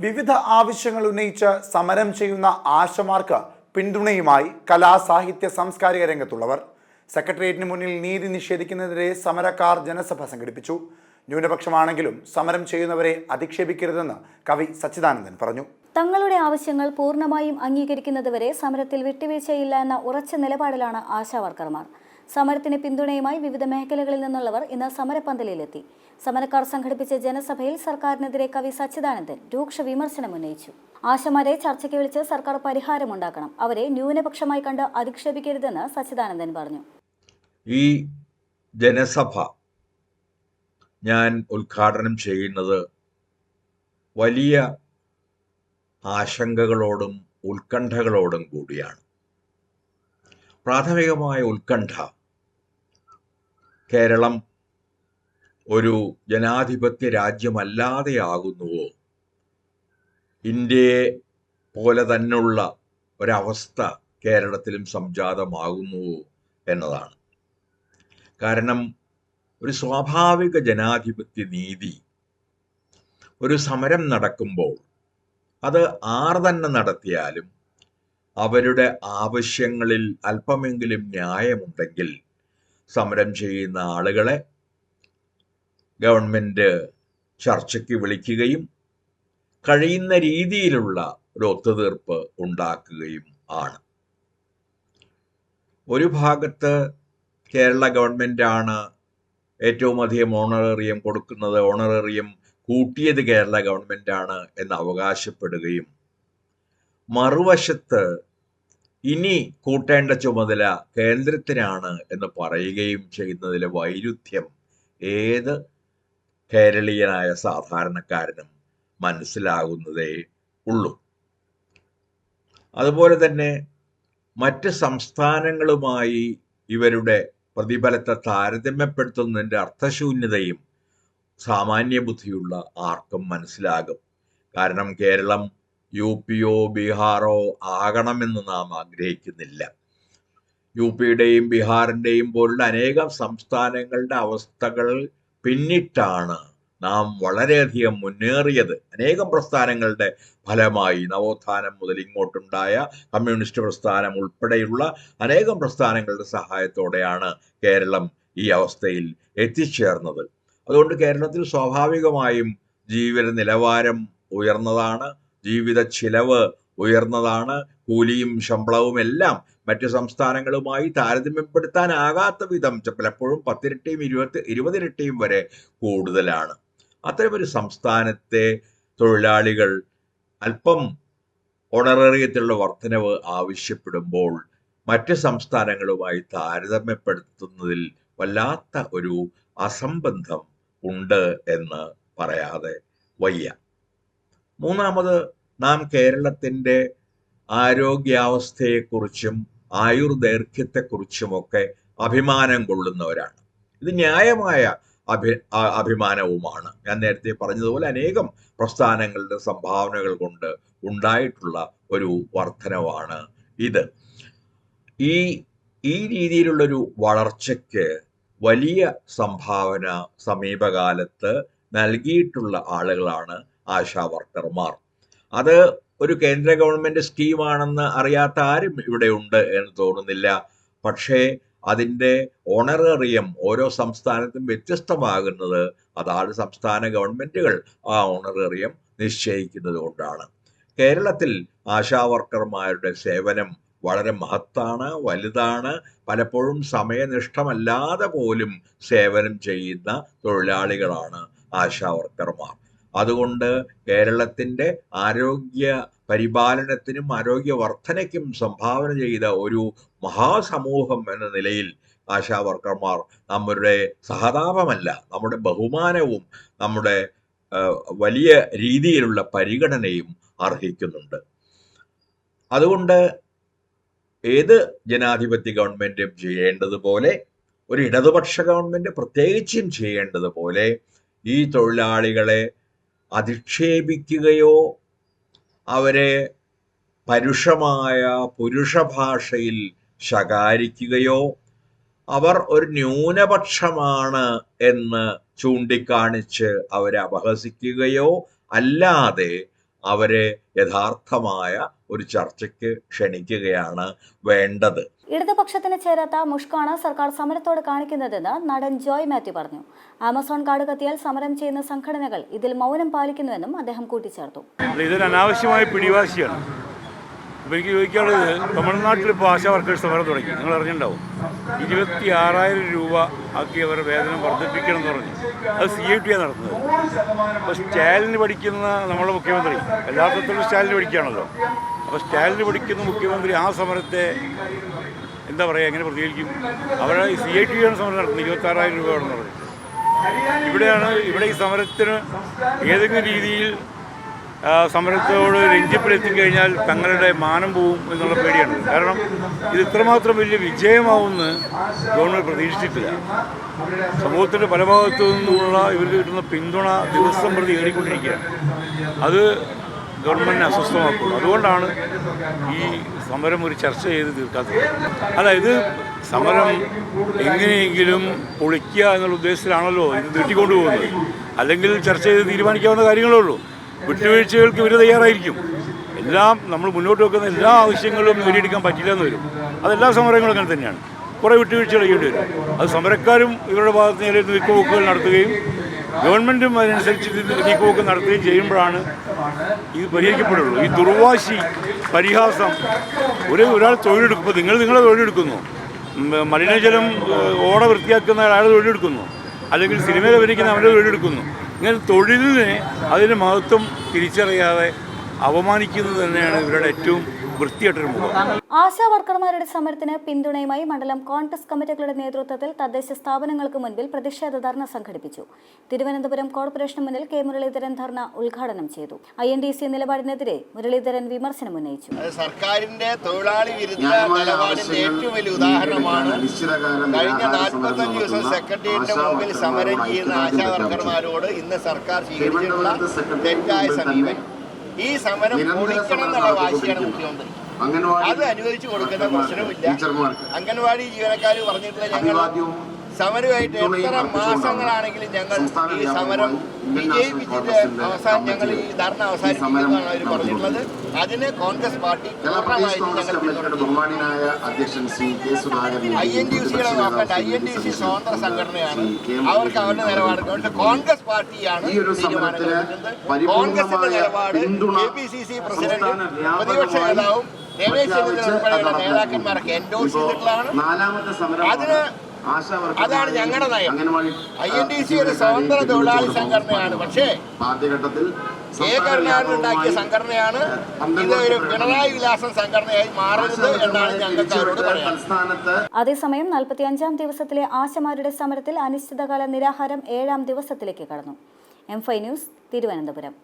വിവിധ ആവശ്യങ്ങൾ ഉന്നയിച്ച് സമരം ചെയ്യുന്ന ആശമാർക്ക് പിന്തുണയുമായി കലാ സാഹിത്യ സാംസ്കാരിക രംഗത്തുള്ളവർ സെക്രട്ടേറിയറ്റിന് മുന്നിൽ നീതി നിഷേധിക്കുന്നതിനെതിരെ സമരക്കാർ ജനസഭ സംഘടിപ്പിച്ചു. ന്യൂനപക്ഷമാണെങ്കിലും സമരം ചെയ്യുന്നവരെ അധിക്ഷേപിക്കരുതെന്ന് കവി സച്ചിദാനന്ദൻ പറഞ്ഞു. തങ്ങളുടെ ആവശ്യങ്ങൾ പൂർണ്ണമായും അംഗീകരിക്കുന്നതുവരെ സമരത്തിൽ വിട്ടുവീഴ്ചയില്ല എന്ന ഉറച്ച നിലപാടിലാണ് ആശാവർക്കർമാർ. സമരത്തിന് പിന്തുണയുമായി വിവിധ മേഖലകളിൽ നിന്നുള്ളവർ ഇന്ന് സമരപ്പന്തലിലെത്തി. സമരക്കാർ സംഘടിപ്പിച്ച ജനസഭയിൽ സർക്കാരിനെതിരെ കവി സച്ചിദാനന്ദൻ രൂക്ഷ വിമർശനം ഉന്നയിച്ചു. ആശമാരെ ചർച്ചയ്ക്ക് വിളിച്ച് സർക്കാർ പരിഹാരമുണ്ടാക്കണം, അവരെ ന്യൂനപക്ഷമായി കണ്ട് അധിക്ഷേപിക്കരുതെന്ന് സച്ചിദാനന്ദൻ പറഞ്ഞു. ഈ ജനസഭ ഞാൻ ഉദ്ഘാടനം ചെയ്യുന്നത് വലിയ ആശങ്കകളോടും ഉത്കണ്ഠകളോടും കൂടിയാണ്. പ്രാഥമികമായ ഉത്കണ്ഠ, കേരളം ഒരു ജനാധിപത്യ രാജ്യമല്ലാതെയാകുന്നുവോ, ഇന്ത്യയെ പോലെ തന്നെയുള്ള ഒരവസ്ഥ കേരളത്തിലും സംജാതമാകുന്നുവോ എന്നതാണ്. കാരണം ഒരു സ്വാഭാവിക ജനാധിപത്യ നീതി, ഒരു സമരം നടക്കുമ്പോൾ അത് ആർ തന്നെ നടത്തിയാലും അവരുടെ ആവശ്യങ്ങളിൽ അല്പമെങ്കിലും ന്യായമുണ്ടെങ്കിൽ സമരം ചെയ്യുന്ന ആളുകളെ ഗവൺമെന്റ് ചർച്ചയ്ക്ക് വിളിക്കുകയും കഴിയുന്ന രീതിയിലുള്ള ഒരു ഒത്തുതീർപ്പ് ഉണ്ടാക്കുകയും ആണ്. ഒരു ഭാഗത്ത് കേരള ഗവൺമെന്റാണ് ഏറ്റവും അധികം ഓണറേറിയം കൊടുക്കുന്നത്, ഓണറേറിയം കൂട്ടിയത് കേരള ഗവൺമെന്റാണ് എന്ന് അവകാശപ്പെടുകയും മറുവശത്ത് ഇനി കൂട്ടേണ്ട ചുമതല കേന്ദ്രത്തിനാണ് എന്ന് പറയുകയും ചെയ്യുന്നതിലെ വൈരുദ്ധ്യം ഏത് കേരളീയനായ സാധാരണക്കാരനും മനസ്സിലാകുന്നതേ ഉള്ളൂ. അതുപോലെ തന്നെ മറ്റ് സംസ്ഥാനങ്ങളുമായി ഇവരുടെ പ്രതിഫലത്തെ താരതമ്യപ്പെടുത്തുന്നതിൻ്റെ അർത്ഥശൂന്യതയും സാമാന്യ ബുദ്ധിയുള്ള ആർക്കും മനസ്സിലാകും. കാരണം കേരളം യു.പിയോ ബീഹാറോ ആകണമെന്ന് നാം ആഗ്രഹിക്കുന്നില്ല. യു.പിയുടെയും ബീഹാറിൻ്റെയും പോലുള്ള അനേകം സംസ്ഥാനങ്ങളുടെ അവസ്ഥകൾ പിന്നിട്ടാണ് നാം വളരെയധികം മുന്നേറിയത്. അനേകം പ്രസ്ഥാനങ്ങളുടെ ഫലമായി നവോത്ഥാനം മുതൽ ഇങ്ങോട്ടുണ്ടായ കമ്മ്യൂണിസ്റ്റ് പ്രസ്ഥാനം ഉൾപ്പെടെയുള്ള അനേകം പ്രസ്ഥാനങ്ങളുടെ സഹായത്തോടെയാണ് കേരളം ഈ അവസ്ഥയിൽ എത്തിച്ചേർന്നത്. അതുകൊണ്ട് കേരളത്തിൽ സ്വാഭാവികമായും ജീവിത നിലവാരം ഉയർന്നതാണ്, ജീവിത ചിലവ് ഉയർന്നതാണ്, കൂലിയും ശമ്പളവും എല്ലാം മറ്റു സംസ്ഥാനങ്ങളുമായി താരതമ്യപ്പെടുത്താനാകാത്ത വിധം പലപ്പോഴും 10 ഇരട്ടിയും 20 ഇരട്ടിയും വരെ കൂടുതലാണ്. അത്തരമൊരു സംസ്ഥാനത്തെ തൊഴിലാളികൾ അല്പം ഓണറേറിയത്തിലുള്ള വർധനവ് ആവശ്യപ്പെടുമ്പോൾ മറ്റ് സംസ്ഥാനങ്ങളുമായി താരതമ്യപ്പെടുത്തുന്നതിൽ വല്ലാത്ത ഒരു അസംബന്ധം ഉണ്ട് എന്ന് പറയാതെ വയ്യ. മൂന്നാമത്, നാം കേരളത്തിൻ്റെ ആരോഗ്യാവസ്ഥയെക്കുറിച്ചും ആയുർദൈർഘ്യത്തെക്കുറിച്ചുമൊക്കെ അഭിമാനം കൊള്ളുന്നവരാണ്. ഇത് ന്യായമായ അഭിമാനവുമാണ്. ഞാൻ നേരത്തെ പറഞ്ഞതുപോലെ അനേകം പ്രസ്ഥാനങ്ങളുടെ സംഭാവനകൾ കൊണ്ട് ഉണ്ടായിട്ടുള്ള ഒരു വർധനവാണ് ഇത്. ഈ രീതിയിലുള്ളൊരു വളർച്ചയ്ക്ക് വലിയ സംഭാവന സമീപകാലത്ത് നൽകിയിട്ടുള്ള ആളുകളാണ് ആശാ വർക്കർമാർ. അത് ഒരു കേന്ദ്ര ഗവൺമെന്റ് സ്കീമാണെന്ന് അറിയാത്ത ആരും ഇവിടെ ഉണ്ട് എന്ന് തോന്നുന്നില്ല. പക്ഷേ അതിൻ്റെ ഓണറേറിയം ഓരോ സംസ്ഥാനത്തും വ്യത്യസ്തമാകുന്നത് അതാത് സംസ്ഥാന ഗവൺമെന്റുകൾ ആ ഓണറേറിയം നിശ്ചയിക്കുന്നത് കൊണ്ടാണ്. കേരളത്തിൽ ആശാ വർക്കർമാരുടെ സേവനം വളരെ മഹത്താണ്, വലുതാണ്. പലപ്പോഴും സമയനിഷ്ഠമല്ലാതെ പോലും സേവനം ചെയ്യുന്ന തൊഴിലാളികളാണ് ആശാ വർക്കർമാർ. അതുകൊണ്ട് കേരളത്തിൻ്റെ ആരോഗ്യ പരിപാലനത്തിനും ആരോഗ്യ വർധനയ്ക്കും സംഭാവന ചെയ്ത ഒരു മഹാസമൂഹം എന്ന നിലയിൽ ആശാ വർക്കർമാർ നമ്മുടെ സഹതാപമല്ല, നമ്മുടെ ബഹുമാനവും നമ്മുടെ വലിയ രീതിയിലുള്ള പരിഗണനയും അർഹിക്കുന്നുണ്ട്. അതുകൊണ്ട് ഏത് ജനാധിപത്യ ഗവൺമെന്റും ചെയ്യേണ്ടതുപോലെ, ഒരു ഇടതുപക്ഷ ഗവൺമെന്റ് പ്രത്യേകിച്ചും ചെയ്യേണ്ടതുപോലെ ഈ തൊഴിലാളികളെ അധിക്ഷേപിക്കുകയോ അവരെ പരുഷമായ പുരുഷ ഭാഷയിൽ ശകാരിക്കുകയോ അവർ ഒരു ന്യൂനപക്ഷമാണ് എന്ന് ചൂണ്ടിക്കാണിച്ച് അവരെ അപഹസിക്കുകയോ അല്ലാതെ അവരെ യഥാർത്ഥമായ ഒരു ചർച്ചയ്ക്ക് ക്ഷണിക്കുകയാണ് വേണ്ടത്. ഇടതുപക്ഷത്തിന് ചേരാത്ത മുഷ്കാണ് സർക്കാർ സമരത്തോട് കാണിക്കുന്നതെന്ന് നടൻ ജോയ് മാത്യു പറഞ്ഞു. ആമസോൺ കാട് കത്തിയാൽ സമരം ചെയ്യുന്ന സംഘടനകൾ ഇതിൽ മൗനം പാലിക്കുന്നുവെന്നും അദ്ദേഹം കൂട്ടിച്ചേർത്തു. ഇതൊരു അനാവശ്യമായ പിടിവാശിയാണ്. അപ്പോൾ എനിക്ക് ചോദിക്കാനുള്ളത്, തമിഴ്നാട്ടിൽ ഇപ്പോൾ ആശാ വർക്കേഴ്സ് സമരം തുടങ്ങി, നിങ്ങൾ അറിഞ്ഞിട്ടുണ്ടാവും. 26,000 രൂപ ആക്കി അവരുടെ വേതനം വർദ്ധിപ്പിക്കണം എന്ന് പറഞ്ഞു. അത് CIT നടത്തുന്നത്. അപ്പോൾ സ്റ്റാലിന് പഠിക്കുന്ന നമ്മുടെ മുഖ്യമന്ത്രി, എല്ലാ തരത്തിലും സ്റ്റാലിന് പഠിക്കുകയാണല്ലോ. അപ്പോൾ സ്റ്റാലിന് പഠിക്കുന്ന മുഖ്യമന്ത്രി ആ സമരത്തെ എന്താ പറയുക, എങ്ങനെ പ്രതികരിക്കും? അവരുടെ CIT സമരം നടത്തുന്നത് 26,000 രൂപ ആണെന്ന് പറഞ്ഞു. ഇവിടെ ഈ സമരത്തിന് ഏതെങ്കിലും രീതിയിൽ സമരത്തോട് രഞ്ജിപ്പിലെത്തിക്കഴിഞ്ഞാൽ തങ്ങളുടെ മാനം പോവും എന്നുള്ള പേടിയാണ്. കാരണം ഇത് ഇത്രമാത്രം വലിയ വിജയമാവുമെന്ന് ഗവൺമെൻറ് പ്രതീക്ഷിച്ചിട്ടില്ല. സമൂഹത്തിൻ്റെ പല ഭാഗത്തു നിന്നുള്ള ഇവർക്ക് കിട്ടുന്ന പിന്തുണ ദിവസം പ്രതി ഏറിക്കൊണ്ടിരിക്കുകയാണ്. അത് ഗവൺമെൻറ്റിനെ അസ്വസ്ഥമാക്കുന്നു. അതുകൊണ്ടാണ് ഈ സമരം ഒരു ചർച്ച ചെയ്ത് തീർക്കാത്തത്. ഇത് സമരം എങ്ങനെയെങ്കിലും പൊളിക്കുക എന്നുള്ള ഉദ്ദേശത്തിലാണല്ലോ ഇത് നീട്ടിക്കൊണ്ടുപോകുന്നത്. അല്ലെങ്കിൽ ചർച്ച ചെയ്ത് തീരുമാനിക്കാവുന്ന കാര്യങ്ങളേ ഉള്ളൂ. വിട്ടുവീഴ്ചകൾക്ക് ഇവർ തയ്യാറായിരിക്കും. എല്ലാം നമ്മൾ മുന്നോട്ട് വെക്കുന്ന എല്ലാ ആവശ്യങ്ങളും നേടിയെടുക്കാൻ പറ്റില്ല എന്ന് വരും. അതെല്ലാ സമരങ്ങളും അങ്ങനെ തന്നെയാണ്. കുറേ വിട്ടുവീഴ്ചകൾ ചെയ്യേണ്ടി വരും. അത് സമരക്കാരും ഇവരുടെ ഭാഗത്ത് നിന്ന് നീക്കുപോക്കുകൾ നടത്തുകയും ഗവൺമെൻറ്റും അതിനനുസരിച്ച് നീക്കുപോക്ക് നടത്തുകയും ചെയ്യുമ്പോഴാണ് ഇത് പരിഹരിക്കപ്പെടുള്ളൂ. ഈ ദുർവാശി, പരിഹാസം, ഒരാൾ തൊഴിലെടുക്കും. ഇപ്പോൾ നിങ്ങളെ തൊഴിലെടുക്കുന്നു, മലിനജലം ഓട വൃത്തിയാക്കുന്ന അയാളെ തൊഴിലെടുക്കുന്നു, അല്ലെങ്കിൽ സിനിമയിൽ അഭിനയിക്കുന്ന അവരുടെ തൊഴിലെടുക്കുന്നു. ഇങ്ങനെ തൊഴിലിനെ അതിൻ്റെ മഹത്വം തിരിച്ചറിയാതെ അപമാനിക്കുന്നത് തന്നെയാണ് ഇവരുടെ ഏറ്റവും വൃത്തികെട്ടൊരു മുഖം. ആശാ വർക്കർമാരുടെ സമരത്തിന് പിന്തുണയുമായി മണ്ഡലം കോൺഗ്രസ് കമ്മിറ്റികളുടെ നേതൃത്വത്തിൽ തദ്ദേശ സ്ഥാപനങ്ങൾക്ക് മുൻപിൽ പ്രതിഷേധ ധർണ സംഘടിപ്പിച്ചു. തിരുവനന്തപുരം കോർപ്പറേഷന് മുന്നിൽ കെ മുരളീധരൻ ധർണ ഉദ്ഘാടനം ചെയ്തു. INTC നിലപാടിനെതിരെ മുരളീധരൻ വിമർശനം ഉന്നയിച്ചു. സർക്കാരിന്റെ തൊഴിലാളി വിരുദ്ധ നിലപാടിന്റെ ഏറ്റവും വലിയ ഉദാഹരണമാണ് കഴിഞ്ഞ 45 ദിവസം സെക്രട്ടേറിയറ്റിന്റെ മുമ്പിൽ സമരം ചെയ്യുന്ന ആശാ വർക്കർമാരോട് ഇന്ന് സർക്കാർ സ്വീകരിച്ചിട്ടുള്ള തെറ്റായ സമീപനം. ഈ സമരം പൊളിക്കണം എന്നുള്ള വാശിയാണ് മുഖ്യമന്ത്രി. അത് അനുവദിച്ചു കൊടുക്കുന്ന പ്രശ്നമില്ല. അംഗൻവാടി ജീവനക്കാർ പറഞ്ഞിട്ടുള്ള ഞങ്ങൾ സമരമായിട്ട് എത്ര മാസങ്ങളാണെങ്കിലും ഞങ്ങൾ ഈ സമരം വിജയിപ്പിച്ചിട്ട് ഞങ്ങൾ ഈ ധർണ അവസാനിപ്പിക്കുന്നതാണ് അവർ പറഞ്ഞിട്ടുള്ളത്. അതിന് കോൺഗ്രസ് പാർട്ടി പൂർണ്ണമായിട്ട് ഞങ്ങൾ INTC-കളെ നോക്കേണ്ട. INTC സ്വതന്ത്ര സംഘടനയാണ്, അവർക്ക് അവരുടെ നിലപാടുണ്ട്. കോൺഗ്രസ് പാർട്ടിയാണ് തീരുമാനമെടുക്കുന്നത്. കോൺഗ്രസിന്റെ നിലപാട് KPCC പ്രസിഡന്റും പ്രതിപക്ഷ നേതാവും രമേശ് ചെന്നിത്തല ഉൾപ്പെടെയുള്ള നേതാക്കന്മാരൊക്കെ എൻഡോഴ്സ് ചെയ്തിട്ടുള്ളതാണ്. അതാണ് ഞങ്ങളുടെ നയം. INTC ഒരു സ്വതന്ത്ര തൊഴിലാളി സംഘടനയാണ്. പക്ഷേ കരുണാകരൻ ഉണ്ടാക്കിയ സംഘടനയാണ്. ഇത് ഒരു പിണറായി വിലാസം സംഘടനയായി മാറരുത് എന്നാണ് ഞങ്ങൾക്ക് അവരോട് പറയുന്നത്. അതേസമയം 45-ാം ദിവസത്തിലെ ആശമാരുടെ സമരത്തിൽ അനിശ്ചിതകാല നിരാഹാരം 7-ാം ദിവസത്തിലേക്ക് കടന്നു. M5 news, Thiruvananthapuram.